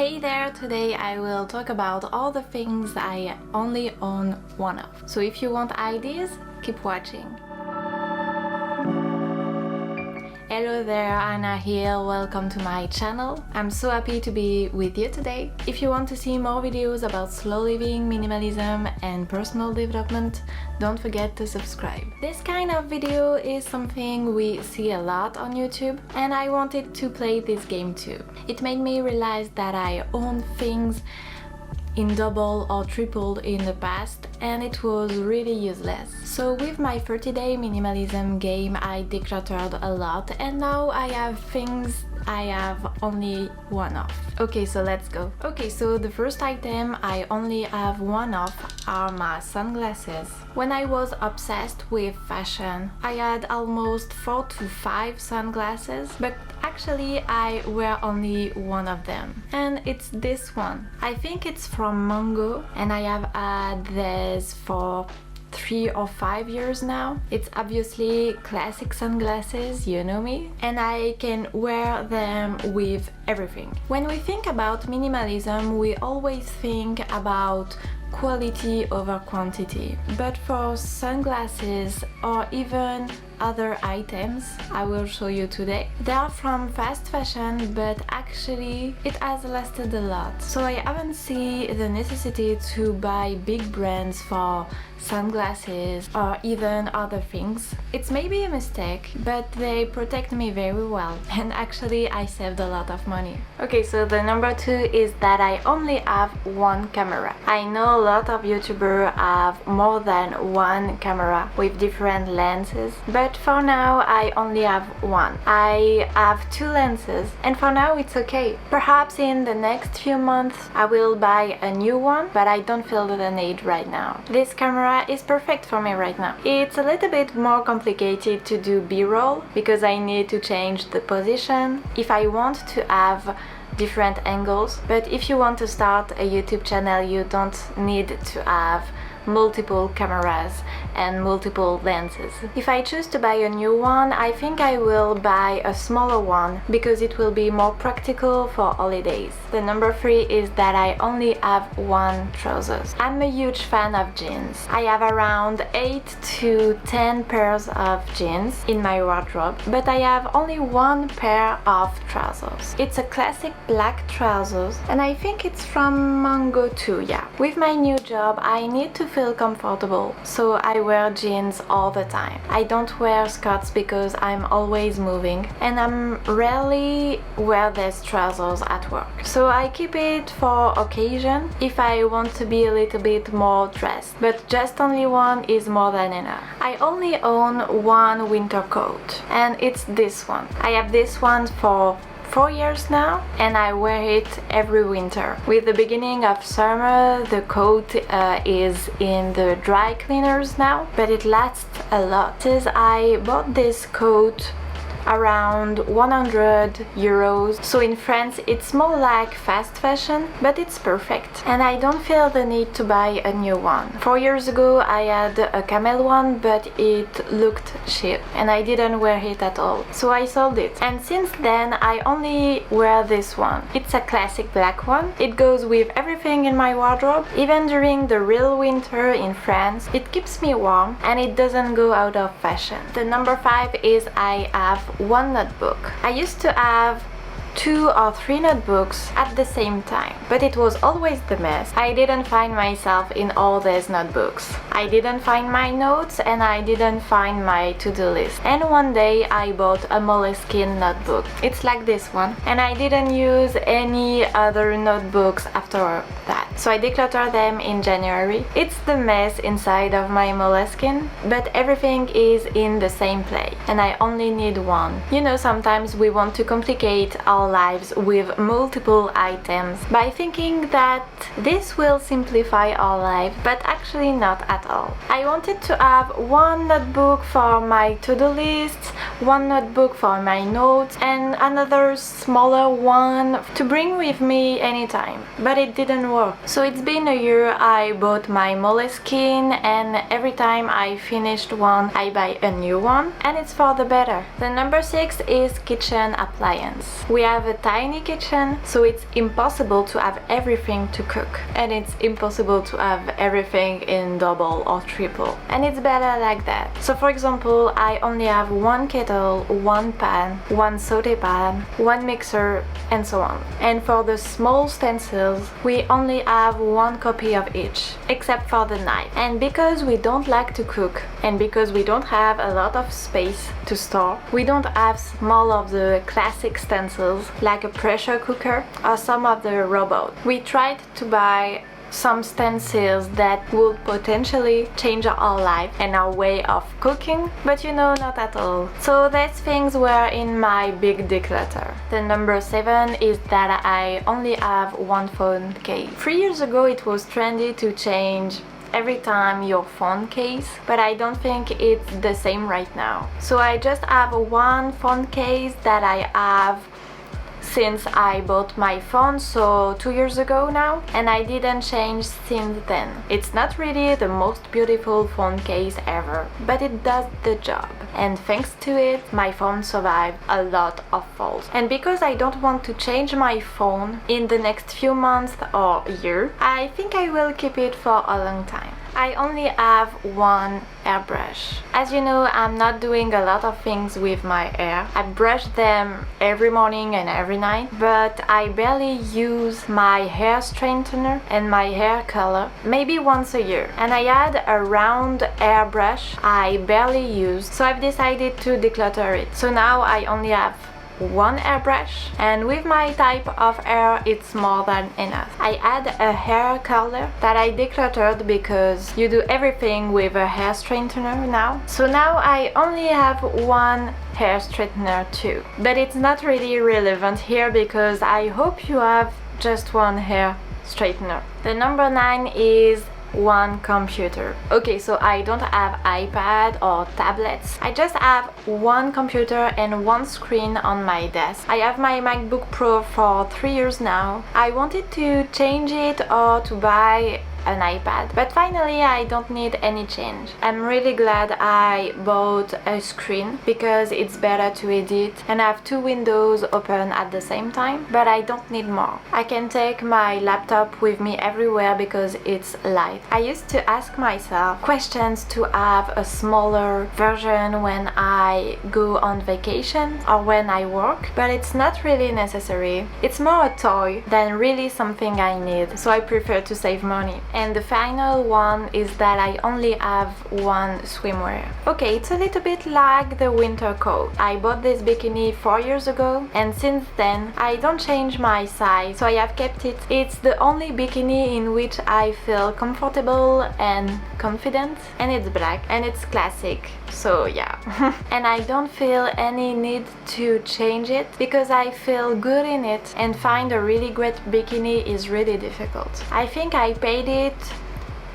Hey there, today I will talk about all the things I only own one of. So if you want ideas, keep watching. Hello there, Anna here, welcome to my channel. I'm so happy to be with you today. If you want to see more videos about slow living, minimalism and personal development, don't forget to subscribe. This kind of video is something we see a lot on YouTube and I wanted to play this game too. It made me realize that I own things in double or tripled in the past and it was really useless. So with my 30-day minimalism game I decluttered a lot and now I have things I have only one of. Okay, so let's go. Okay, so the first item I only have one of are my sunglasses. When I was obsessed with fashion, I had almost 4 to 5 sunglasses, but actually I wear only one of them. And it's this one. I think it's from Mango and I have had this for 3 or 5 years now. It's obviously classic sunglasses, you know me, and I can wear them with everything. When we think about minimalism, we always think about quality over quantity, but for sunglasses or even other items I will show you today, they are from fast fashion, but actually it has lasted a lot. So I haven't seen the necessity to buy big brands for sunglasses or even other things. It's maybe a mistake, but they protect me very well and actually I saved a lot of money. Okay, so the number 2 is that I only have one camera. I know a lot of YouTubers have more than one camera with different lenses, but for now I only have one. I have 2 lenses and for now it's okay. Perhaps in the next few months I will buy a new one, but I don't feel the need right now. This camera is perfect for me right now. It's a little bit more complicated to do B-roll because I need to change the position if I want to have different angles, but if you want to start a YouTube channel you don't need to have multiple cameras and multiple lenses. If I choose to buy a new one, I think I will buy a smaller one because it will be more practical for holidays. The number 3 is that I only have one trousers. I'm a huge fan of jeans. I have around 8 to 10 pairs of jeans in my wardrobe, but I have only one pair of trousers. It's a classic black trousers and I think it's from Mango too, yeah. With my new job I need to feel comfortable, so I wear jeans all the time. I don't wear skirts because I'm always moving and I'm rarely wear these trousers at work. So I keep it for occasion if I want to be a little bit more dressed, but just only one is more than enough. I only own one winter coat and it's this one. I have this one for 4 years now and I wear it every winter. With the beginning of summer the coat is in the dry cleaners now, but it lasts a lot. Since I bought this coat around 100 euros, so in France it's more like fast fashion, but it's perfect and I don't feel the need to buy a new one. 4 years ago I had a camel one, but it looked cheap and I didn't wear it at all, so I sold it, and since then I only wear this one. It's a classic black one. It goes with everything in my wardrobe. Even during the real winter in France it keeps me warm and it doesn't go out of fashion. The number 5 is I have one notebook. I used to have 2 or 3 notebooks at the same time, but it was always the mess. I didn't find myself in all these notebooks. I didn't find my notes and I didn't find my to-do list. And one day I bought a Moleskine notebook. It's like this one, and I didn't use any other notebooks after that. So I decluttered them in January. It's the mess inside of my Moleskine, but everything is in the same place and I only need one. You know, sometimes we want to complicate our lives with multiple items by thinking that this will simplify our life, but actually not at all. I wanted to have one notebook for my to-do lists, one notebook for my notes, and another smaller one to bring with me anytime, but it didn't work. So it's been a year I bought my Moleskine, and every time I finished one I buy a new one, and it's for the better. The number 6 is kitchen appliance. We have a tiny kitchen, so it's impossible to have everything to cook, and it's impossible to have everything in double or triple, and it's better like that. So for example, I only have one kettle, one pan, one saute pan, one mixer, and so on. And for the small stencils, we only have one copy of each, except for the knife. And because we don't like to cook, and because we don't have a lot of space to store, we don't have small of the classic stencils like a pressure cooker or some of the robots. We tried to buy some stencils that would potentially change our life and our way of cooking, but you know, not at all. So these things were in my big declutter. The number 7 is that I only have one phone case. 3 years ago it was trendy to change every time your phone case, but I don't think it's the same right now. So I just have one phone case that I have since I bought my phone, so 2 years ago now, and I didn't change since then. It's not really the most beautiful phone case ever, but it does the job, and thanks to it my phone survived a lot of faults. And because I don't want to change my phone in the next few months or year, I think I will keep it for a long time. I only have one airbrush. As you know, I'm not doing a lot of things with my hair. I brush them every morning and every night, but I barely use my hair straightener and my hair color, maybe once a year. And I had a round airbrush I barely use, so I've decided to declutter it. So now I only have one airbrush, and with my type of hair it's more than enough. I add a hair curler that I decluttered because you do everything with a hair straightener now. So now I only have one hair straightener too, but it's not really relevant here because I hope you have just one hair straightener. The number 9 is one computer. Okay, so I don't have iPad or tablets. I just have one computer and one screen on my desk. I have my MacBook Pro for 3 years now. I wanted to change it or to buy an iPad, but finally I don't need any change. I'm really glad I bought a screen because it's better to edit and have 2 windows open at the same time, but I don't need more. I can take my laptop with me everywhere because it's light. I used to ask myself questions to have a smaller version when I go on vacation or when I work, but it's not really necessary. It's more a toy than really something I need, so I prefer to save money. And the final one is that I only have one swimwear. Okay, it's a little bit like the winter coat. I bought this bikini 4 years ago, and since then I don't change my size, so I have kept it. It's the only bikini in which I feel comfortable and confident, and it's black and it's classic, so yeah. And I don't feel any need to change it because I feel good in it, and find a really great bikini is really difficult. I think I paid it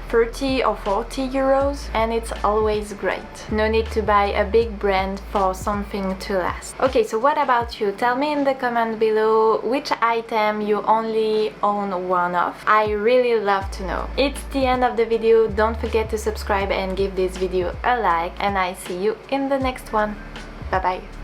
30 or 40 euros, and it's always great. No need to buy a big brand for something to last. Okay, so what about you? Tell me in the comment below which item you only own one of. I really love to know. It's the end of the video. Don't forget to subscribe and give this video a like, and I see you in the next one. Bye bye.